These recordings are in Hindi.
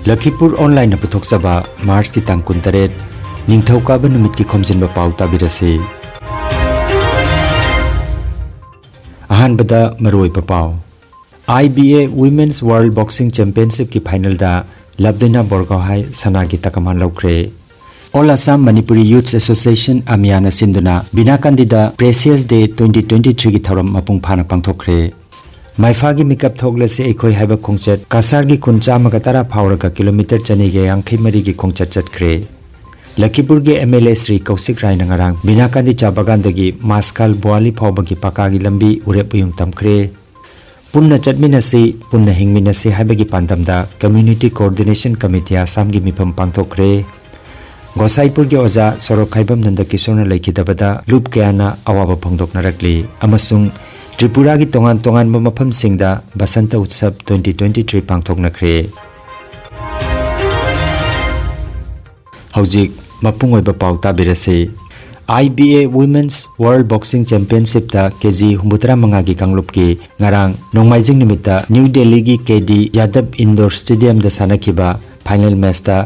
लखीपुर ऑनलाइन पुथोक्सबा मार्च की तांग 19 निंगथौकाबा नुमित की खोमजिनबा पाउ ताबिरसे अहानबदा मरोइबा पाउ IBA women's world boxing championship की फाइनल दा लवलीना बोरगोहाई सना की तकमान लौख्रे all Assam Manipuri youth association अमियाना सिंधुना बिनाकांदिदा प्रेसियस डे 2023 की थौरम मपुंग फाना पांगथोख्रे माइफागी मिकअप थोगलसे एखोई हाइबा खोंगचत कासारगी कुंचा मगतरा फावरगा किलोमीटर चनीगे यांखै मरीगी खोंगचत चतख्रे लखीपुर के MLA श्री कौशिक राय नंगरांग बिनाकांदी चाबागांदगी मास्काल बोआली फावबगी पकागी लंबी उरेपुयुंग तमख्रे पुन्ना चटमिनसी पुन्ना हिंगमिनसी हाइबगी पांदमदा कम्युनिटी कोऑर्डिनेशन कमिटी आसामगी मिफम पांगथोख्रे गोसाईपुर के ओजा सोरोखाइबम नंदकिशोरना लेखिदबदा लूप कयाना अवाबा फोंदोकनारकली अमसुंग त्रिपुरा की तोंगान तोंगान मफम सिंगदा बसंत उत्सव 2023 पांगथोकनख्रे हौजिक मपुंग ओइबा पाउ ताबिरसे IBA women's world boxing championship दा केजी 63 की कांगलुप की ngarang नोंगमाइजिंग निमित्ता न्यू दिल्ली की KD यादव इंडोर स्टेडियम दा सानखिबा फाइनल मैच दा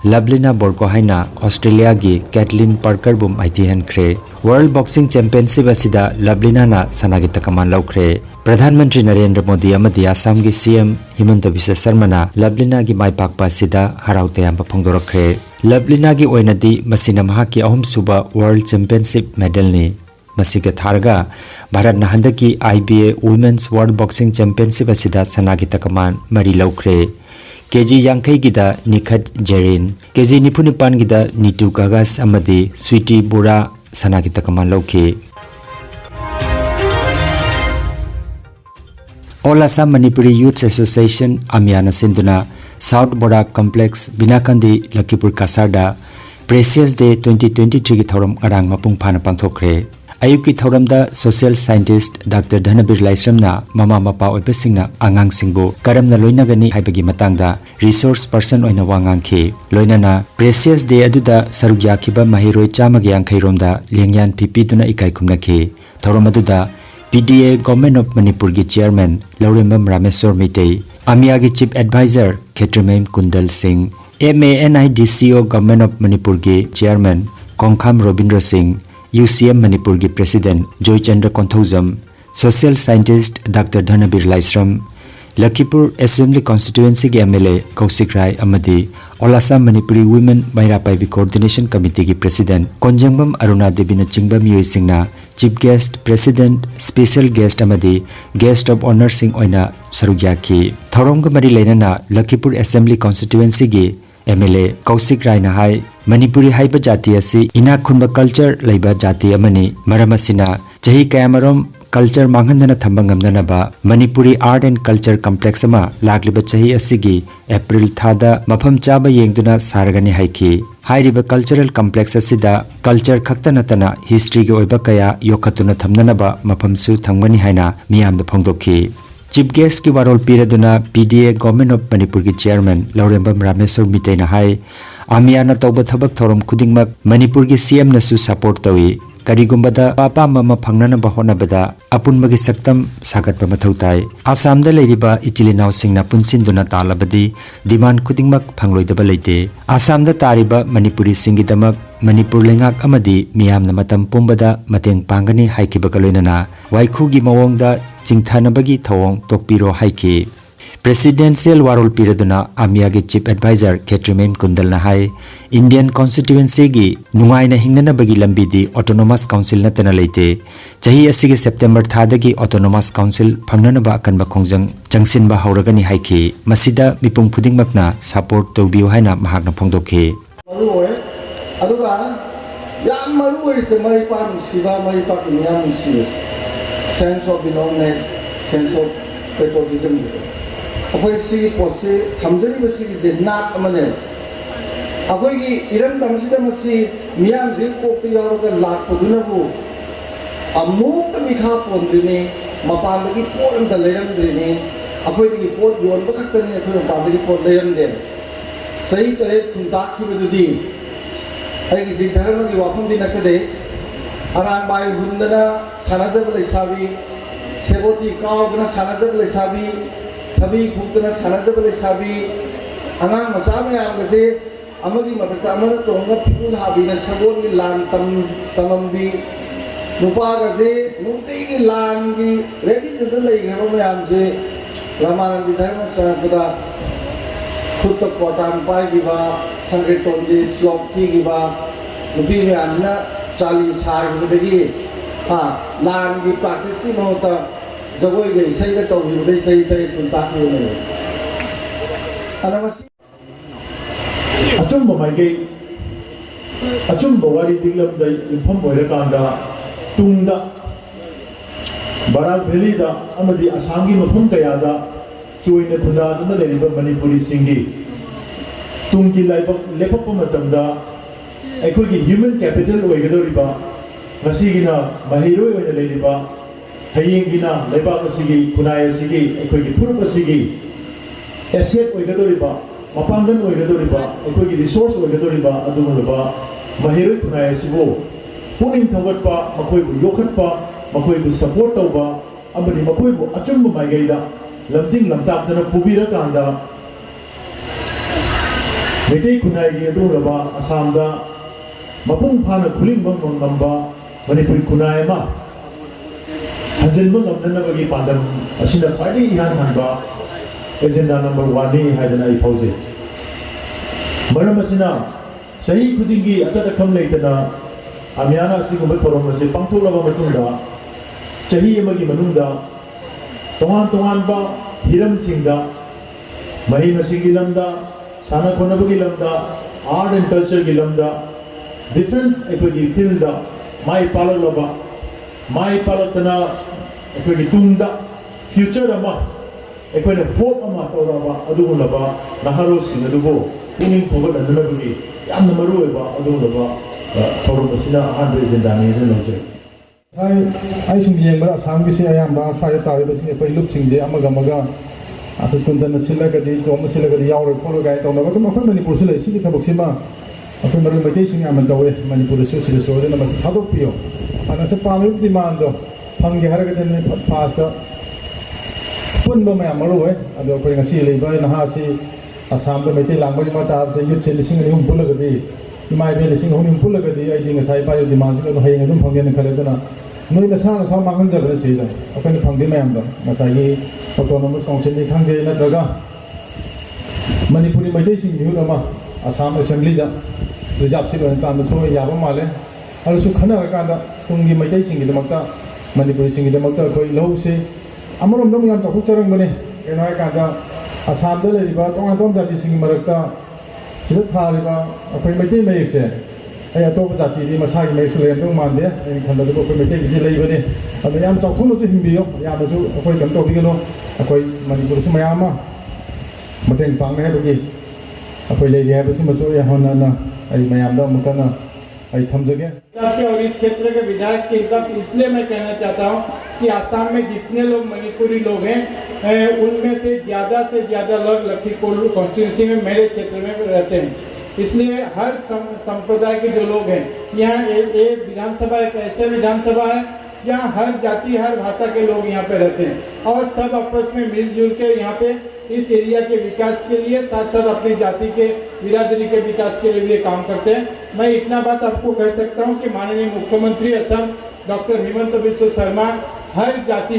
लवलीना बोरगोहाइना ऑस्ट्रेलिया की कैटलिन पार्कर बुम आइथिहनख्रे वर्ल्ड बॉक्सिंग चैंपियनशिप असिदा लवलीना ना सनागी तकमान लौख्रे प्रधानमंत्री नरेंद्र मोदी अमदी आसाम की CM हिमंत बिश्व शर्मा लवलीना की माइपाकपा असिदा हराउ तयाम फोंदोरख्रे लवलीना की ओइनदी मसिना महाकी अहुम सुबा वर्ल्ड चैंपियनशिप मेडल ने मसिगा थारगा भारत नहंद की IBA women's world boxing championship असिदा सनागी तकमान मरी लौख्रे केजी यांखै गिदा निखत जेरिन केजी 95 गिदा नीतू कागस अमदी स्वीटी बुरा सनागी तकमान लौखे all Assam Manipuri youth association अमियाना सिंधुना साउथ बोरा कॉम्प्लेक्स बिनाकांदी लखीपुर कासारदा प्रेसियस डे 2023 की थौरम अरांग मपुंग फाना पांगथोख्रे अयुब की थौरमदा सोशल साइंटिस्ट डॉक्टर धनबीर लाइश्रमना ममा मपा ओइबसिंगना आंगांगसिंगबो करमना लोइनागनी हाइबगी मतंगदा रिसोर्स पर्सन ओइना वांगांखि लोइनाना प्रेसियस डे अदुदा सरुक याखिबा महिरोय चामगे यांखैरोमदा लेंग्यान पिपिदुना इकाई खुमनखि थौरम अदुदा PDA गवर्नमेंट ऑफ मणिपुर की चेयरमैन लौरेंबम रामेश्वर मितै अमिया की chief adviser Khetrimayum Kundal Singh MANIDCO government of Manipur की चेयरमैन कोंखाम रोबिंद्र सिंह UCM मणिपुर की president Joychandra Konthoujam social scientist doctor Dhanabir Laishram Lakhipur assembly constituency के MLA कौशिक राय अमदी all Assam Manipuri women Meira Paibi coordination committee की प्रेसिडेंट कोंजंगबम अरुणा देवी चिंगबम मियोइसिंगना chief guest president special guest अमदी गेस्ट ऑफ ऑनर सिंह ओइना सरुक याखि थौरंग मरी लेना लखीपुर असेंबली कॉन्स्टिट्यूएंसी की MLA कौशिक राय हाई मणिपुरी हाइबा जाति असी इना खुनबा कल्चर लैबा जाति अमनी मरम असिना चही कयामरोम कल्चर मांगहनना थंबा ngamnanaba Manipuri art and culture complex अमा लागलिबा चही असिगी अप्रैल थादा मफम चाबा येंगदुना सारगनी हाइखि हाइरिबा कल्चरल कॉम्प्लेक्स असिदा कल्चर खक्ता नतना हिस्ट्री के ओइबा कया योखतुना थमननबा मफमसु थंगनी हाइना मियामदा फोंदोखि चीफ गेस्ट की वारोल पीरदुना PDA गवर्नमेंट ऑफ मणिपुर की चेयरमैन लौरेंबम रामेश्वर मितैना हाई आमियाना तौबा थबक थौरम खुदिंगमक मणिपुर की CM नसु सपोर्ट तवी करिगुंबदा पापा ममा फंगननबा होनबदा अपुनबगी सक्तम सागतबा मथौ ताई आसामदा लेरिबा इचिलिनाव सिंगना पुनसिनदुना तालबदी डिमांड खुदिंगमक फंगलोइदबा लेते आसामदा तारिबा मणिपुरी सिंगिदमक मणिपुर लेंगाक अमदी मियामना मतम पुंबदा मतेंग पांगनी हाइकिबगा लोइनना वाइखुगी मवोंगदा चिंथानबगी थौंग तोकपिरो हाइकी प्रेसिडेंशियल वारोल पीरदुना आमिया के चीफ एडवाइजर खेत्रमेम कुंदल हाई इंडियन कॉन्स्टिट्यूएंसी की नुंगाइना हिंगनबगी लंबीदी ऑटोनोमस काउंसिल नतना लेते चही असिगे सेप्टेम्बर थादगी ऑटोनोमस काउंसिल फंगनबा अकनबा खोंजंग चंगसिनबा हौरगनी हाइखि मसिदा मिपुंग खुदिंगमकना सपोर्ट तौबियो हाइना महाकना फोंदोखि अदुगा याम मरु ओइसे मरिपा नुसिबा मरिपा कुनिया नुसिबा sense of belongingness sense of patriotism अखोई सिगी पोसे थमजरी बसिगी जे नाट अमने अखोई की इरम तमसिदा मसी मियाम जे कोपि यारोगा लाखपदुनबु अमुक मिखा पोंद्रिने मपानदगी पोत अमदा लेरमद्रिने अखोई दगी पोत योनबा खक्तने अखोई मपानदगी पोत लेरमदे सही तरे खुंताखिबदुदी अैगी जी धर्म की वाफमदी नसदे अरांग bye हुंदना सानाजब लेसाबी सेबोती कावदना सानाजब लेसाबी थबी Khudna सानाजब लेसाबी angang masa mayam kasi amagi matakta amana tonga pikul habi na sagon ni lan tamambi nupa kasi nunti ki lan ki ready to lay ngam mayam se ramanan bidhay masa pada khud tak kotan pai ki ba sangreton ji slok ki ba nupi mayam na chali char ki degi ha lan ki practice ki mohta jagoi gai sai ga to hi dei sai tai punta ki ne ana mas achumba maigei achumba wari diglam dai infam boirakanda tungda barak valley da amadi asangi mafum kaya da chuine khunda duna leriba manipuri singi tungki laibak lepakpa matamda aikoi gi human capital oigadoriba ngasigina mahiroi oina leriba hayengina laibak asigi kunai asigi aikoi gi phurup asigi asset oigadoriba mapangan oigadoriba aikoi gi resource oigadoriba adumulaba mahiroi kunai asibo puning thawatpa makoibu yokhatpa makoibu support tawba amani makoibu achumba maigaida lamjing lamtapdana pubira kanda meitei kunai gi adumulaba asamda mapung phana khulingba ngamba manipuri kunai ma hanjelba ngamdanabagi pandam asina khwadi ihan hanba agenda number 1 ni haidana ai phause maram asina sahi khudingi atada kham leitana amyana sigumba forum se pangtholaba matungda chahi amagi manungda tongan ba hiram singda mahi masingi lamda sana khonabagi lamda art and culture gi lamda different ekoi field da mai palaglaba mai palatana ekoi tungda future ama ekoi hope ama toraba adugulaba naharo sing adugo puning thogot adunabagi yamna marueba adugulaba forum asina andre agenda ni se loje ai sum yeng ba sam gi se ayam ba fa ya tawe basing ekoi lup sing je amaga maga aku kundan sila ga di tom sila ga di yaw ro ko ga to na ba ko ma manipur sila si ki thabak sima aku maru mai sing aman dawe manipur so sila so na mas thadok pio ana se pami demand do phang ge har ga den fast pun ba mai amaru we ado ko ngasi le ba na ha si asam da mai lang ba ma ta se yut se lising ni hum pula ga di mai be lising hum pula ga di ai ding sai ba yo demand se no hayeng dum phang ge na khale na noi na sa na sa mangan ja ba se da aku ni phang ge mai am da masai gi autonomous council ni khang ge na daga manipuri mai sing ni ma asam assembly da reserve seat on tan so ya ba male alu su khana ka da tungi mai dai sing gi da makta manipuri sing gi da makta koi lo se amarom dam yam ta khu charang bane enai ka da asam da le ba tong an tom jati sing marakta sida thaliba akoi mai dai mai se ai atop jati di masagi mai selen dong man de ai khanda da ko mai dai gi lei bane adu yam chok thun lo chu himbi yo ya da su akoi kam to bi lo akoi manipur su mayam ma mateng pang ne do gi akoi lei ya basi maso ya hona na ai mayam da mukana आई थमजगे सबसे और इस क्षेत्र के विधायक के हिसाब इसलिए मैं कहना चाहता हूं कि आसाम में जितने लोग मणिपुरी लोग हैं उनमें से ज्यादा लोग लखीमपुर कॉन्स्टिट्यूंसी में मेरे क्षेत्र में रहते हैं इसलिए हर संप्रदाय के जो लोग हैं यहाँ ये विधानसभा एक ऐसे विधानसभा है जहाँ हर जाति हर भाषा के लोग यहाँ पे रहते हैं और सब आपस में मिलजुल के यहाँ पे इस एरिया के विकास के लिए साथ साथ अपनी जाति के बिरादरी के विकास के लिए भी काम करते हैं। मैं इतना बात आपको कह सकता हूँ कि माननीय मुख्यमंत्री असम डॉक्टर हिमंत बिस्व शर्मा हर जाति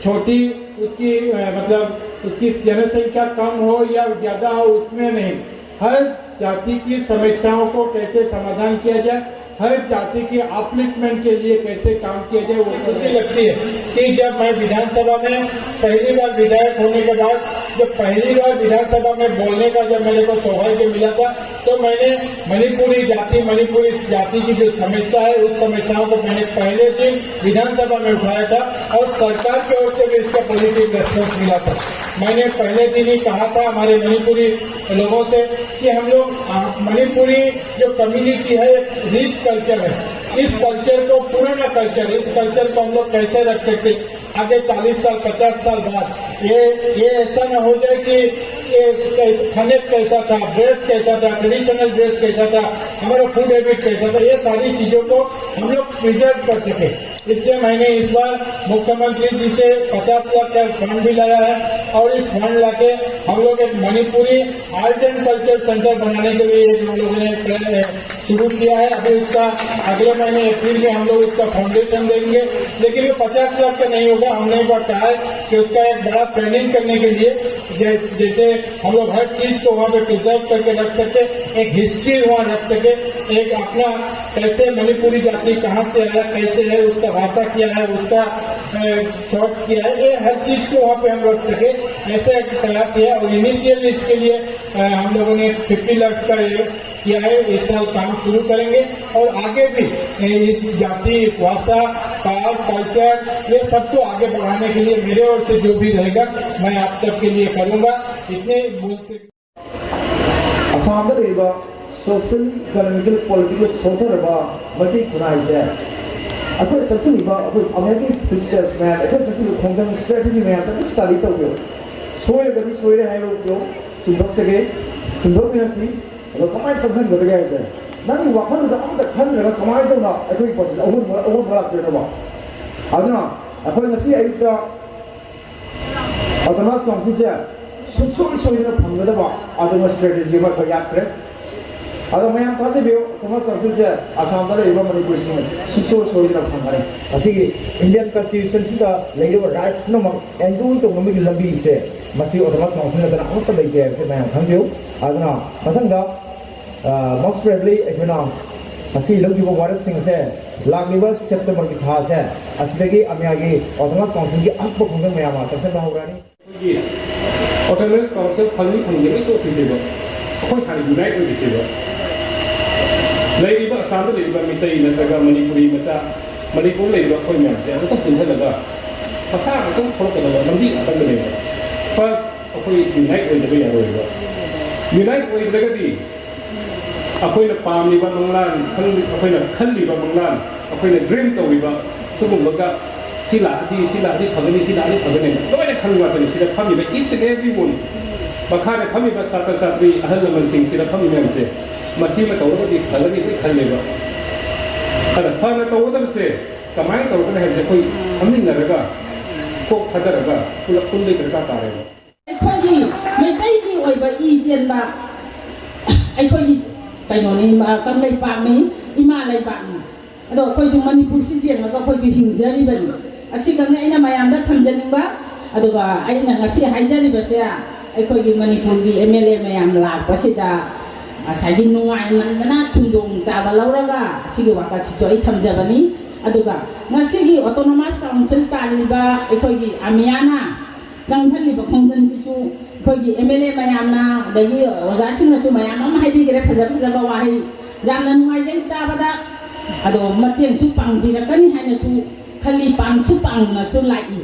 छोटी उसकी मतलब उसकी जनसंख्या कम हो या ज़्यादा हो उसमें नहीं, हर जाति की समस्याओं को कैसे समाधान किया जाए, हर जाति के अपलिफ्टमेंट के लिए कैसे काम किया जाए वो खुशी लगती है कि जब मैं विधानसभा में पहली बार विधायक होने के बाद जब पहली बार विधानसभा में बोलने का जब मेरे को सौभाग्य मिला था तो मैंने मणिपुरी जाति की जो समस्या है उस समस्याओं को मैंने पहले दिन विधानसभा में उठाया था और सरकार की ओर से भी इसका पॉजिटिव रेस्पॉन्स मिला था। मैंने पहले दिन ही कहा था हमारे मणिपुरी लोगों से कि हम लोग मणिपुरी जो कम्युनिटी है एक रिच कल्चर है, इस कल्चर को पुराना कल्चर है, इस कल्चर को हम लोग कैसे रख सकते आगे 40 साल 50 साल बाद ये ऐसा न हो जाए कि खाने कैसा था, ड्रेस कैसा था, ट्रेडिशनल ड्रेस कैसा था, हमारा फूड हैबिट कैसा था, ये सारी चीजों को हम लोग प्रिजर्व कर सके। इसलिए मैंने इस बार मुख्यमंत्री जी से 50 लाख का फंड भी लाया है और इस फंड लाके हम लोग एक Manipuri art and culture centre बनाने के लिए हम लोगों ने शुरू किया है। अभी उसका अगले महीने अप्रैल में हम लोग उसका फाउंडेशन देंगे, लेकिन ये 50 लाख का नहीं होगा। हमने एक बार कहा है कि उसका एक बड़ा ट्रेनिंग करने के लिए जैसे हम लोग हर चीज को वहाँ पे प्रिजर्व करके रख सके, एक हिस्ट्री वहाँ रख सके, एक अपना कैसे मणिपुरी जाति कहाँ से आया, कैसे है, उसका भाषा क्या है, उसका थॉट क्या है, ये हर चीज को वहाँ पे हम रख सके, ऐसे एक प्रयास है। और इनिशियली इसके लिए हम लोगों ने 50 लाख का किया है। इस साल काम शुरू करेंगे और आगे भी इस जाति, भाषा, कल्चर ये सबको आगे बढ़ाने के लिए मेरे ओर से जो भी रहेगा मैं आप सबके लिए करूंगा। इतने बोलते असम सोशल इकोनॉमिकल पॉलिटिकल सोथरबा मती खुनाइसे अखोय चलसिबा अखोय अमेरिकी बिजनेस मैन अखोय चलसिबा खोंजम स्ट्रेटजी में आता स्टडी तौयो सोय गदि सोयरे हाइरो यो सुंदर सके सुंदर मिनासी अदो कमाई संघन गदगे है नंग वाखन द अम द खन रगा कमाई तो ना अखोय पस ओवर बड़ा पेटबा अदना अखोय नसी आयुक्ता ऑटोनॉमस काउंसिल से सुसुल सोयरे फंगदबा अदो स्ट्रेटजी में खयात्रे अगर मैं हम कहते भी हो ऑटोनॉमस काउंसिल से असम दा लेबा मणिपुर सिंह सुसुल सोयरे फंगरे असिगी इंडियन कॉन्स्टिट्यूशन सिदा लेगो राइट्स नो एंडू तो नमी लंबी से मसी ऑटोनॉमस काउंसिल दा अमत लेके है मैं खंगयो अदना मथंगा मोस्ट प्रोबेबली एखना मसी लंगिबो वारक सिंह से लागिबा सितंबर की था से असिदगी अमियागी ऑटोनॉमस काउंसिल की अक्ब खंग में आमा सबसे होरानी ऑटोनॉमस काउंसिल फंगी फंगे तो फिसेबो अखोय थानी यूनाइट हो फिसेबो लेरिबा असम दा लेरिबा मितई नतगा मणिपुरी मचा मणिपुर लेरिबा अखोय म्याम से तो पुनसलगा पसा तो खोकदबा लंबी अतंग लेबा फर्स्ट अखोय यूनाइट हो दबे यारोइबा यूनाइट हो दगदी अखोय न पामलिबा मंगलान अखोय न खल्लिबा मंगलान अखोय न ड्रीम तौरिबा सुबुंबगा सिलादी फगनी लोयना खंगवा तनि सिदा फमिबा इच एंड एवरी वन बखाने फमिबा सात्र सात्री अहल लमन सिंह सिदा फमिबा से मसी में तौरदी खलगी भी खल्लेबा अदा फना तौदबसे कमाई तौरकन है कोई अमिनरगा को खदरगा पुलक पुल्ले करका तारेबा अखोई मेतई की ओइबा इजेनबा अखोई कइनोनी कमलै पाकनी इमा लै पाकनी अदो अखोई मणिपुर सिजेन गा अखोई हिंजरिबनी असिगंगे आइना मयामदा थमजनिबा अदुगा आइना ngasi हाइजरिबसे अखोई मणिपुर की एमएलए मयाम लाकपसिदा असागी नुंगाई मनदना खुंदों चाबा लौरगा सिगे वाकासिसो आई थमजबनी अदुगा ngasi ऑटोनोमस काउंसिल तालिबा अखोई अमियाना जंगथलिबा खोंजनसिसु अखोई एमएलए मयामना दगी ओजासिनसु मयाम अम हाइबिगरे फजबा वाही जामना नुंगाई ताबदा अदो मतेंसु पांगबिरकनी हाइनसु खली पांगसु पांगनसु लाई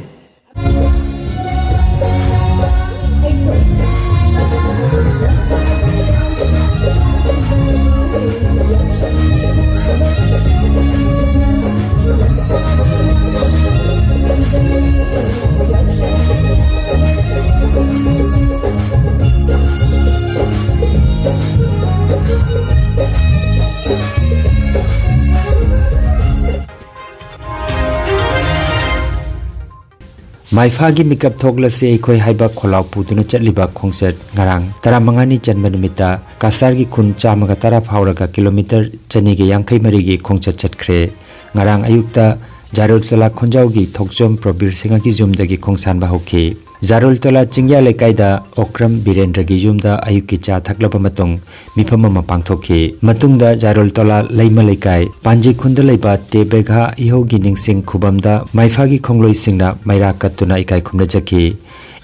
माइफागी मिकअप थोगलसे अखोय हाइबा खोलाव पुदुना चटलिबा खोंसेट ngarang 15 जन्म निमित्ता कासार की खुन चामगा 10 फावरगा किलोमीटर चनी के 53 की खोंचत चटख्रे ngarang अयुक्ता जारुलतला खोंजावगी थोकजोम प्रबीर सिंह की जुमदगी खोंसानबा होखी जारुलतला चिंग्या लेकाइदा ओक्रम बीरेंद्र की जुमदा अयुक की चा थकलब मतुंग मिफम मा पांगथोखी मतुंगदा जारुलतला लैमा लेकाइ पांजी खुंद लेबा तेबेगा इहोगी निंगसिंग खुबमदा माइफागी खोंगलोई सिंगना मैरा कत्तुना इकाइ खुमनजकी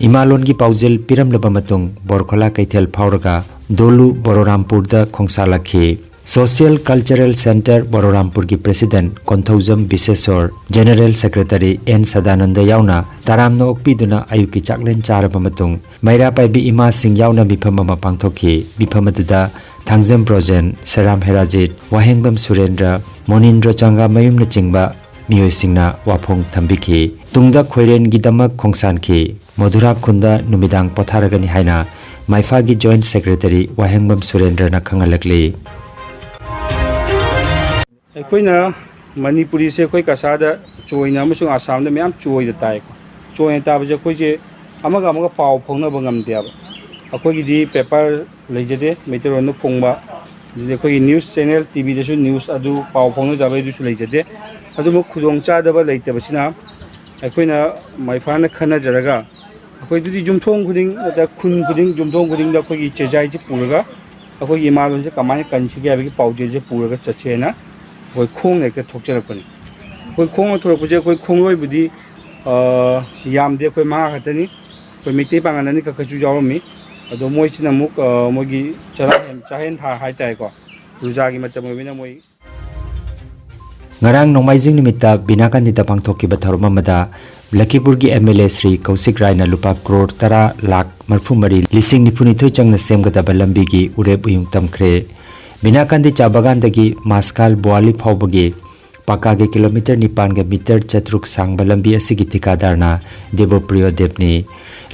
इमालोन की पाउजेल पिरमलबा मतुंग बोरखोला कैथेल फावरगा दोलू बोरोरामपुरदा खोंसालखी सोशल कल्चरल सेंटर बोरोरामपुर की president Konthoujam विशेषर general secretary N Sadanand यावना तारामनो ओकपीदुना अयुकी चाकलेन चारबा मतुंग मैरा पाइबी इमा सिंह यावना मिफम अमा पांगथोखी मिफम अदुदा थांगजम प्रोजेन सेराम हेराजित वाहेंगबम सुरेंद्र मोनिंद्र चंगा मयुमना चिंगबा मियोसिंगना वाफोंग थंबिखी तुंगदा खोइरेन गिदमक खोंसानखी मधुरा खुंदा नुमिदांग पोथारगनी हाइना माइफागी जॉइंट सेक्रेटरी वाहेंगबम सुरेंद्र ना खंगलकली अखोइना मणिपुरी से अखोइ कासादा चोइना अमसुंग आसाम दा मैम चोइ दा ताइ चोइ ताबजे अखोइजे अमगा अमगा पाव फोंगनबा ngamदेबा अखोइगिदि पेपर लेजदे मेटेरोन फोंगबा जिदे अखोइगी न्यूज़ चैनल टीवी दसु न्यूज़ अदु पाव फोंग जाबाय दुसु लेजदे अदुमु खुदोंग चादबा लेतबसिना अखोइना माइफाना खना जरगा अखोइदि जुमथोंग खुदिंग दा खुन खुदिंग जुमथोंग खुदिंग दा अखोइगी चेजाइ जे पुरगा अखोइगी इमालोन जे कमाय कंसिगे आबि पाउजे जे पुरगा चसेना अखोइ खोंग नेके थोकचरपनि अखोइ खोंग थोरपजे अखोइ खोंगलोइबुदि यामदे अखोइ मा खतनी अखोइ मिते पांगाननि कखजु जावमी अदो मोइसिना मुक मोगी चाहेन था हाइताइको रुजागी मतम ओइबिना मोइ ngarang nongmaijing nimita binakandi da pangthokiba thormamada Lakipurgi MLA Sri Kausik Rai na lupa crore 10 lakh marfumari lising nipuni thoi changna semgada lambi gi ureb uyung tamkhre binakandi chabagan dagi maskal boali phawbagi paka ge kilometer nipan ge meter chatruk sang balambi asigi tikadarna Devopriyo Debni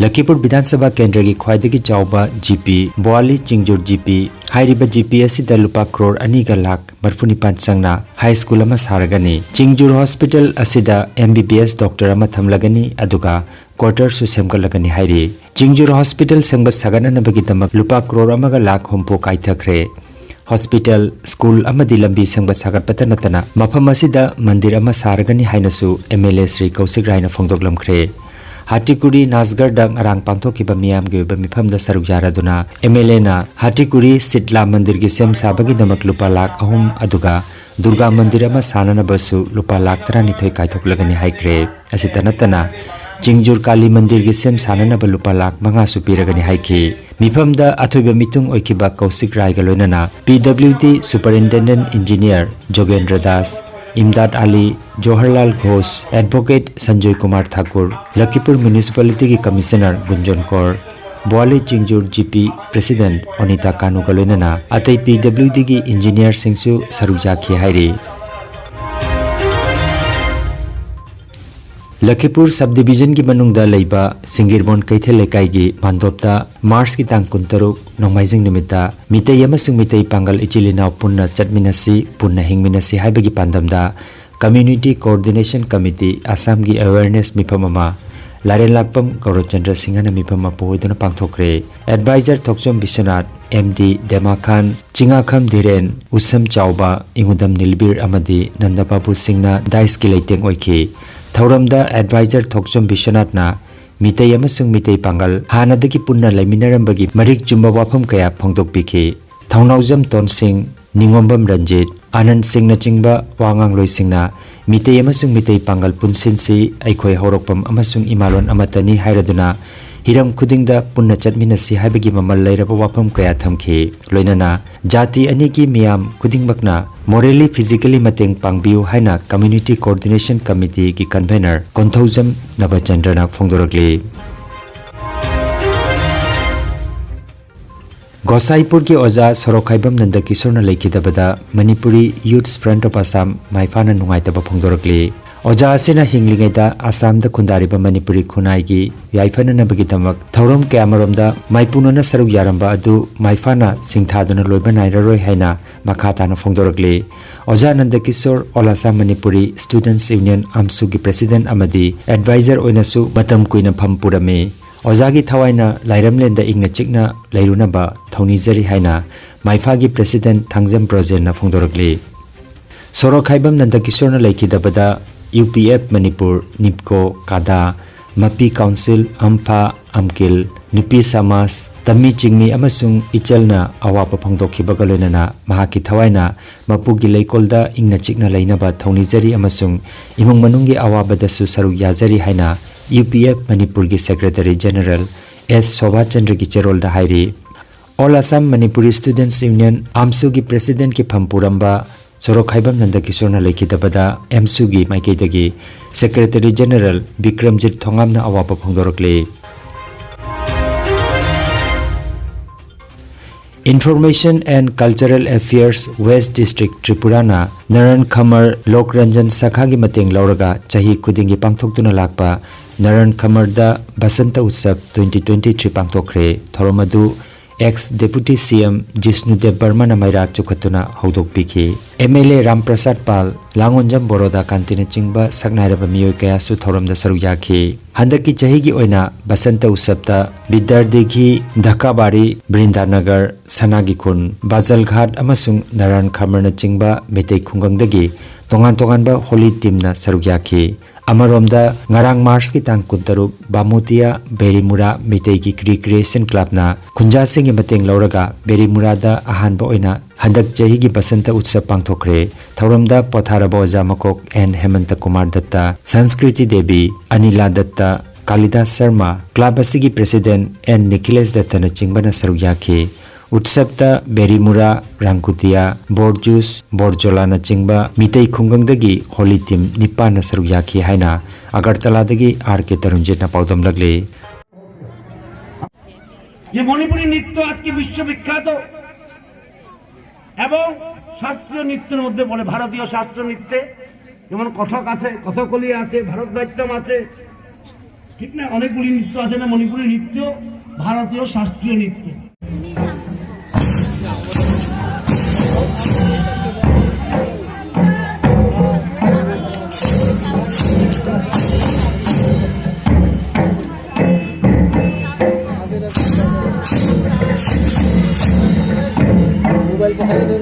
Lakipur Bidhan Sabha Kendra gi khwaidagi chawba GP boali Chingjur GP hairiba GP asida lupa crore 2 lakh marfunipan changna high school ama saragani Chingjur Hospital asida MBBS doctor ama thamlagani aduga quarter su semgalagani hairi Chingjur Hospital sengba sagana nabagi tamak lupa crore amaga lakh hompo kaithakre Hospital, school amadi lambi sengba sagat patanatana mafam asida mandir ama saragani hainasu MLA Sri Kausik Rai na phongdoklamkhre Hatikuri Nasgar dang arang pangthokiba miyam ge ba mifam da saruk jaraduna MLA na Hatikuri Sitla mandir gi sem sabagi damak lupa lakh ahum aduga Durga mandir ama sanana basu lupa lakh 12 kaithoklagani haikre asitanatana Chingjur Kali Mandir gi sem sanana ba lupa lakh 5 su piragani haiki mifam da athoiba mitung oikiba Kausik Rai ga loinana PWD Superintendent Engineer Jogendra Das Imdad Ali Joharlal Ghosh Advocate Sanjoy Kumar Thakur Lakipur Municipality ki Commissioner Gunjon Kaur Boali Chingjur GP President Onita Kanu ga loinana atai PWD ki engineer singsu saruja khi hairi Lakipur subdivision ki manungda leiba Singirbon Kaithel lekai gi Mandopta Mars ki tang kuntaruk nongmaijing nimita mitei amasung mitei pangal ichilina punna chatminasi punna hingminasi haibagi pandamda Community Coordination Committee Assam gi awareness mipamama Laren Lakpam Gaurachandra Singhana mipama poidona pangthokre Advisor Thokchom Bishanath MD Demakhan Chingakham Dhiren Usam Chauba Ingudam Nilbir amadi Nandababu Singna Dais ki leiteng oiki Thauramda Advisor Thokchom Bishanath na mitei amasung mitei pangal hanadagi punna laiminarambagi marik chumba wafam kaya phongdokpikhi Thaunaujam Ton Singh Ningombam Ranjit Anand Singh na chingba wangang loi singna mitei amasung mitei pangal punsinsi aikhoi horokpam amasung imalon amatani hairaduna hiram khudingda punna chatminasi haibagi mamal lairaba wafam kaya thamkhi loinana jati ani ki miyam khudingbakna morally physically mateng pangbiu haina Community Coordination Committee ki convener Konthaujam Nabachandra phongdorakli Gosaipur ki oja Sorokhaibam Nanda Kishore na lekhidabada Manipuri Youth Front of Assam maifana nungaitaba phongdorakli oja asina hinglingaida Assam da khundariba Manipuri khunai gi yaifana nabagi tamak thauram kamaramda maipunona saruk yaramba adu maifana singthaduna loiba nairaroi haina makata na phongdorakli oja Nanda Kishore All Assam Manipuri Students Union AMSU gi president amadi advisor oinasu matam kuina phampurame oja gi thawaina lairamlenda ingna chikna lairunaba thaunijari haina maifa gi president Thangjam Projen na phongdorakli Sorokhaibam Nanda Kishore na lekhidabada UPF Manipur Nipco Kada Mapi Council Ampha Amkil Nupi Samas Tami Chingmi amasung Ichalna awapa phongdokhibaga loinana mahaki thawaina mapugi leikolda ingna chikna leinaba thaunijari amasung imung manunggi awabada su saruk yazari haina UPF Manipur gi Secretary General S Shobha Chandra gi cherolda hairi All Assam Manipuri Students Union AMSU gi President ki phampuramba Sorokhaibam Nanda Kishore na lekhidabada AMSU gi maikeidagi Secretary General Bikramjit Thongamna awapa phongdorakli Information and Cultural Affairs West District Tripurana Naran Khamar Lokranjan Sakha gi mateng lauraga chahi khudingi pangthoktuna lakpa Naran Khamar da Basanta Utsav 2023 pangthokre thoromadu ex deputy CM Jishnudev Barma मैरा चुखतुना हौदोकपीखी एमएलए रामप्रसाद पाल लांगोंजम बोरोदा कांतिना चिंबा सकनाइरबा मियोय कयासु थौरमदा सरुक याखी हंदकी चहीगी ओइना बसंत उत्सवता बिद्यार्थी धक्काबारी बृंदानगर सनागीखुन बाजलघाट अमसुंग नारायण खामरना चिंबा मेतै खुंगंगदगी तोंगान तोंगानबा होली टीमना सरुक याखी अमरोमदा ngarang मार्च की तांग कुंतरुक बामुतिया बेरीमुरा मितै की रिक्रिएशन क्लबना खुंजा सिंह मतेंग लौरगा बेरीमुरादा अहानबा ओइना हंदक चही की बसंत उत्सव पांगथोखरे थौरमदा पोथारबा ओजा मकोक एन हेमंत कुमार दत्ता संस्कृति देवी अनिला दत्ता कालिदास शर्मा क्लब असिगी प्रेसिडेंट एन निखिलेश दत्ता चिंबना सरुक याखी उत्सवता बेरीमुरा रांकुतिया बोरजूस बोरजोला चिंबा मितै खुंगंगदगी होली टीम निपान सरुक याखी हाइना अगरतलादगी आर के तरुणजीत पाउदम लगले। ये मणिपुरी नृत्य आज के विश्वविख्यात एवं शास्त्रीय नृत्यर मध्य पड़े भारतीय शास्त्रीय नृत्य जेमन कथक आछे कथकली आछे भरतनाट्यम आछे ठीक ना अनेकगुली नृत्य आछे ना मणिपुरी नृत्य भारतीय शास्त्रीय नृत्य मोबाइल पकड़ दो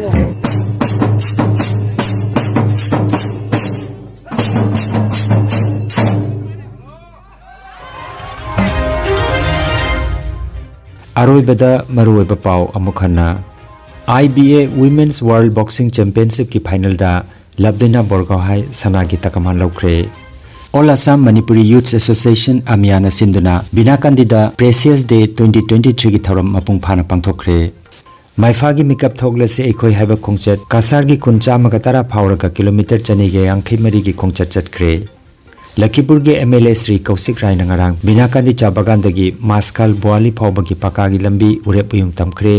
अरोइबदा मरुइबा पाव अमुखना IBA Women's World Boxing Championship की फाइनल दा लबलिना बोरगाहाई सना की तकमान लौख्रे All Assam Manipuri Youth Association Amiana Sinduna Binakandida Precious Day 2023 की थौरम मपुंग फाना पांगथोखरे माइफागी मिकअप थोगले से एखोई हाइबा खोंगचत कासार की कुंचा मगतरा फावरका किलोमीटर चनेगे यांखै मरी की खोंगचत चतख्रे लखीपुर के MLA श्री कौशिक राय नंगरांग बिनाकांदी चा बगानदगी मास्काल बोआली फावबगी पकागी लंबी उरेपुयुंग तमख्रे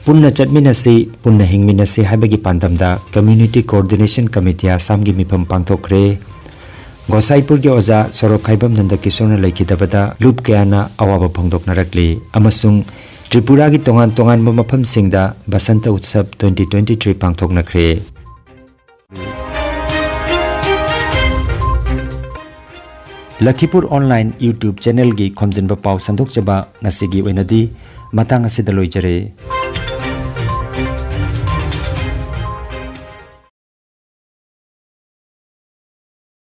पुन्ना चटमिनसी पुन्ना हिंगमिनसी हाइबगी पांदमदा कम्युनिटी कोऑर्डिनेशन कमिटी आसाम की मिफम पांगथोखरे गोसाईपुर के ओजा सरोक खाइबम नंद किशोरना लैखिदबदा लूप कयाना अवाबा फोंदोकनारकली अमसुंग त्रिपुरा की तोंगान तोंगान मफम सिंगदा बसंत उत्सव 2023 पांगथोकनाख्रे लखीपुर ऑनलाइन यूट्यूब चैनल की खोमजिनबा पाव संदोकजबा नसिगी ओइनदी मतंग असिदा लोइजरे।